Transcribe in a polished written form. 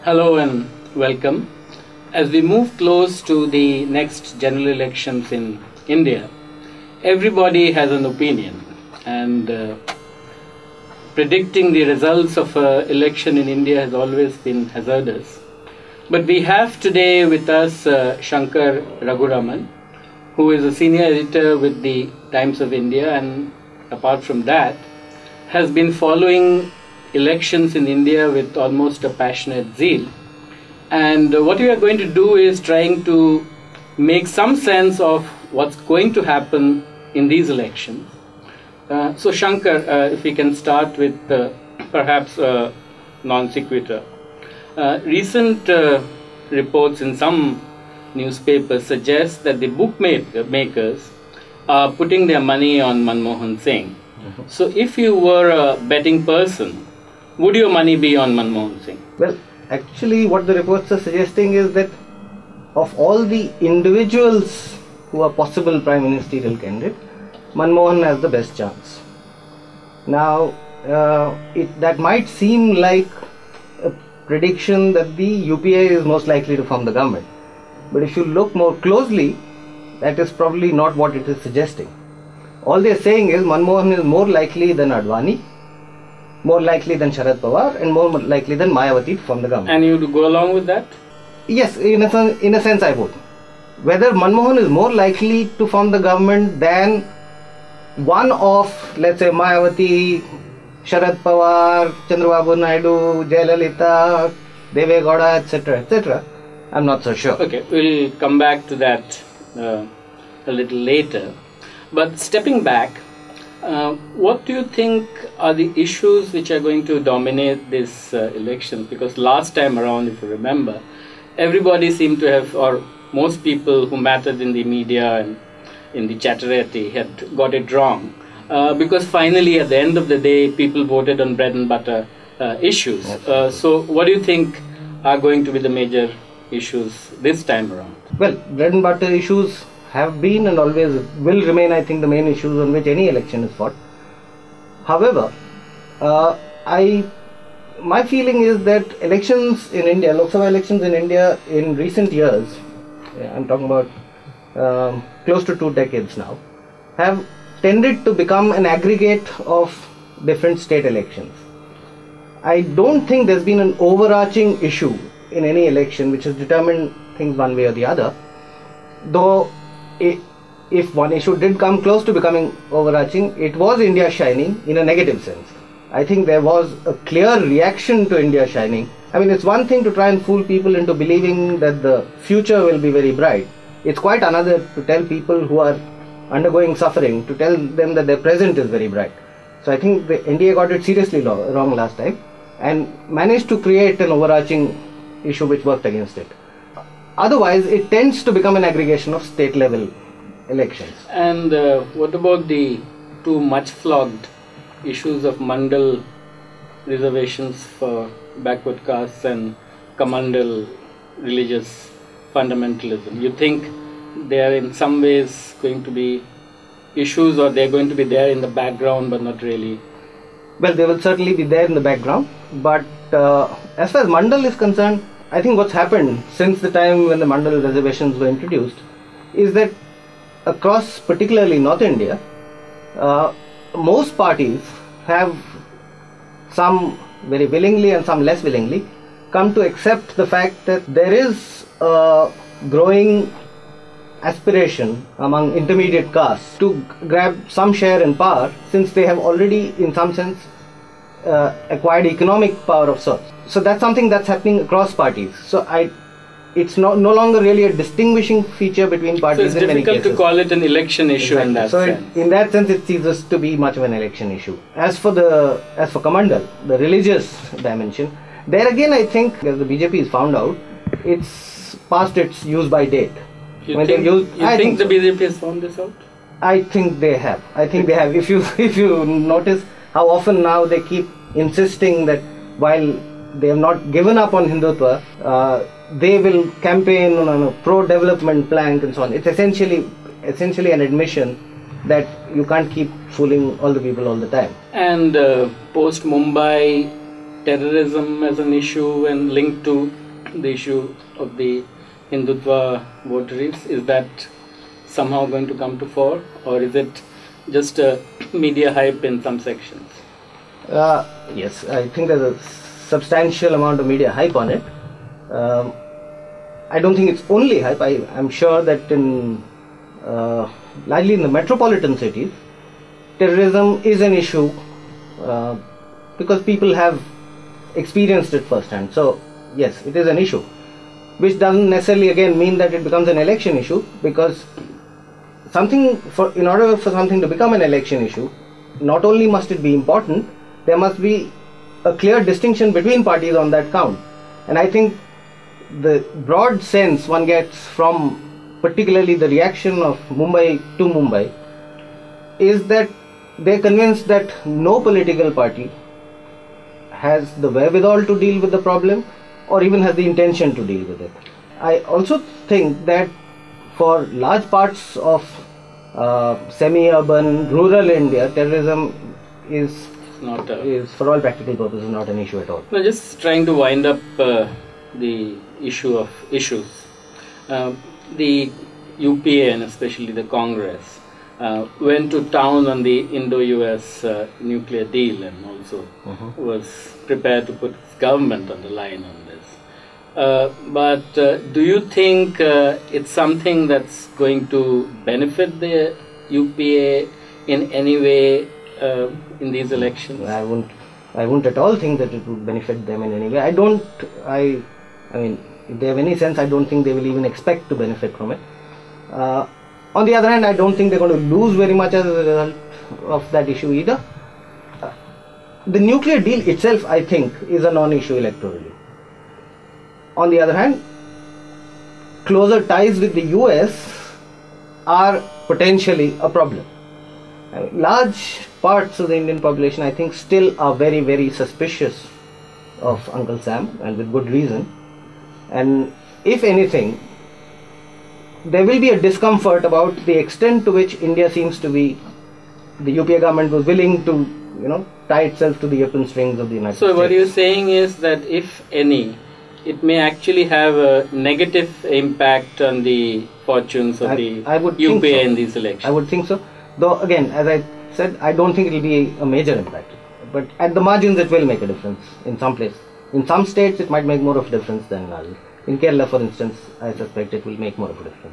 Hello and welcome. As we move close to the next general elections in India, everybody has an opinion, and predicting the results of an election in India has always been hazardous. But we have today with us Shankar Raghuraman, who is a senior editor with the Times of India, and apart from that, has been following elections in India with almost a passionate zeal. And what we are going to do is trying to make some sense of what's going to happen in these elections. So Shankar, if we can start with perhaps non sequitur. Recent reports in some newspapers suggest that the bookmakers are putting their money on Manmohan Singh. So if you were a betting person, would your money be on Manmohan Singh? Well, actually what the reports are suggesting is that of all the individuals who are possible prime ministerial candidate, Manmohan has the best chance. Now, that might seem like a prediction that the UPA is most likely to form the government. But if you look more closely, that is probably not what it is suggesting. All they are saying is Manmohan is more likely than Advani, more likely than Sharad Pawar, and more likely than Mayawati to form the government. And you would go along with that? Yes, in a sense I would. Whether Manmohan is more likely to form the government than one of, let's say, Mayawati, Sharad Pawar, Chandrababu Naidu, Jayalalitha, Deve Gowda, etc., I'm not so sure. Okay, we'll come back to that a little later. But stepping back, what do you think are the issues which are going to dominate this election? Because last time around, if you remember, everybody seemed to have, or most people who mattered in the media and in the chatterati had got it wrong. Because finally, at the end of the day, people voted on bread and butter issues. So what do you think are going to be the major issues this time around? Well, bread and butter issues have been and always will remain, I think, the main issues on which any election is fought. However, my feeling is that elections in India, Lok Sabha elections in India in recent years, I'm talking about close to 2 decades now, have tended to become an aggregate of different state elections. I don't think there's been an overarching issue in any election which has determined things one way or the other, though if one issue did come close to becoming overarching, it was India shining in a negative sense. I think there was a clear reaction to India shining. I mean, it's one thing to try and fool people into believing that the future will be very bright. It's quite another to tell people who are undergoing suffering, to tell them that their present is very bright. So I think the India got it seriously wrong last time and managed to create an overarching issue which worked against it. Otherwise, it tends to become an aggregation of state level elections. And what about the two much flogged issues of Mandal reservations for backward castes and Kamandal religious fundamentalism? You think they are in some ways going to be issues, or they're going to be there in the background but not really? Well, they will certainly be there in the background, but as far as Mandal is concerned, I think what's happened since the time when the Mandal reservations were introduced is that across particularly North India, most parties have, some very willingly and some less willingly, come to accept the fact that there is a growing aspiration among intermediate castes to grab some share in power, since they have already in some sense acquired economic power of sorts. So that's something that's happening across parties. So it's no longer really a distinguishing feature between parties. So it's difficult to call it an election issue. Exactly. In that sense. In that sense, it ceases to be much of an election issue. As for Kamandal, the religious dimension, there again I think, as the BJP has found out, it's past its use by date. You think the BJP has found this out? I think they have. If you notice how often now they keep insisting that while they have not given up on Hindutva, they will campaign on a pro-development plank and so on. It's essentially an admission that you can't keep fooling all the people all the time. And post Mumbai, terrorism as an issue and linked to the issue of the Hindutva votaries? Is that somehow going to come to fore, or is it just a media hype in some sections? Yes, I think there's a substantial amount of media hype on it. I don't think it's only hype. I'm sure that largely in the metropolitan cities, terrorism is an issue because people have experienced it firsthand. So yes, it is an issue, which doesn't necessarily again mean that it becomes an election issue, because in order for something to become an election issue, not only must it be important, there must be a clear distinction between parties on that count. And I think the broad sense one gets from particularly the reaction of Mumbai to Mumbai is that they're convinced that no political party has the wherewithal to deal with the problem or even has the intention to deal with it. I also think that for large parts of semi-urban, rural India, terrorism is for all practical purposes not an issue at all. No, just trying to wind up the issue of issues. The UPA and especially the Congress went to town on the Indo-US nuclear deal and also was prepared to put its government on the line on this. But do you think it's something that's going to benefit the UPA in any way in these elections? I won't at all think that it would benefit them in any way. I mean, if they have any sense, I don't think they will even expect to benefit from it. On the other hand, I don't think they're going to lose very much as a result of that issue either. The nuclear deal itself, I think, is a non-issue electorally. On the other hand, closer ties with the US are potentially a problem. Large parts of the Indian population, I think, still are very, very suspicious of Uncle Sam, and with good reason. And if anything, there will be a discomfort about the extent to which India seems to be, the UPA government was willing to, tie itself to the open strings of the United States. So what you're saying is that if any, it may actually have a negative impact on the fortunes of the UPA in these elections. I would think so. Though again, as I said, I don't think it will be a major impact. But at the margins, it will make a difference in some places. In some states, it might make more of a difference than others. In Kerala, for instance, I suspect it will make more of a difference.